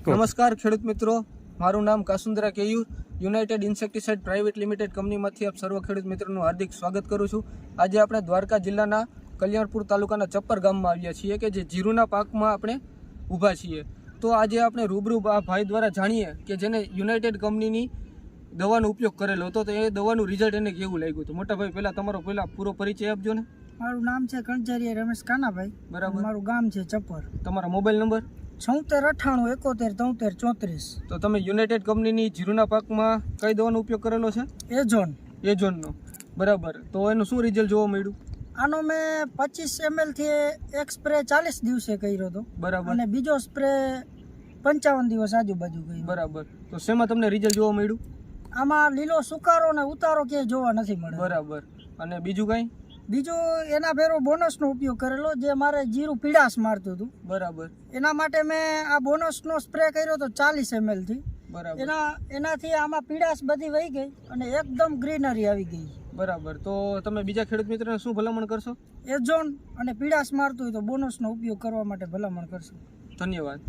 નમસ્કાર ખેડૂત મિત્રો, મારું નામ Kasundra Keyur, united insecticide private limited કંપનીમાંથી આપ સર્વ ખેડૂત મિત્રોનું હાર્દિક સ્વાગત કરું છું। આજે આપણે દ્વારકા જિલ્લાના કલ્યાણપુર તાલુકાના ચપ્પર ગામમાં આવ્યા છીએ કે જે જીરુના પાકમાં આપણે ઊભા છીએ। તો આજે આપણે રૂબરૂ આ ભાઈ દ્વારા જાણીએ કે જેને યુનાઇટેડ કંપનીની દવાનો ઉપયોગ કરેલો હતો, તો એ દવાનું રિઝલ્ટ એને કેવું લાગ્યું। તો મોટા ભાઈ, પહેલાં તમારો પૂરો પરિચય આપજો ને। મારું નામ છે કણઝરિયા રમેશ કાનાભાઈ, બરાબર। મારું ગામ છે ચપ્પર। તમારો મોબાઈલ નંબર 7698717334। તો તમે યુનાઇટેડ કંપનીની જીરુના પાકમાં કઈ દવાનો ઉપયોગ કરેલો છે? એજોનનો, બરાબર। તો એનું શું રિઝલ્ટ જોવા મળ્યું? આનો મેં 25 ml થી એક સ્પ્રે 40 દિવસે કર્યો હતો, બરાબર, અને બીજો સ્પ્રે 55 દિવસ આજુબાજુ કર્યો, બરાબર। તો શેમાં તમને રિઝલ્ટ જોવા મળ્યું? આમાં લીલો સુકારો ને ઉતારો ક્યાંય જોવા નથી મળ્યો, બરાબર। અને બીજું કઈ? બીજું એના ભેરો બોનસનો ઉપયોગ કરેલો, જે મારે જીરું પીડાશ મારતું હતું, બરાબર। એના માટે મેં આ બોનસનો સ્પ્રે કર્યો હતો 40 ml થી, બરાબર। એનાથી આમાં પીડાશ બધી વહી ગઈ અને એકદમ ગ્રીનરી આવી ગઈ, બરાબર। તો તમે બીજા ખેડૂત મિત્રોને શું ભલામણ કરશો? એજોન અને પીડાશ મારતું હોય તો બોનસનો ઉપયોગ કરવા માટે ભલામણ કરશો। ધન્યવાદ।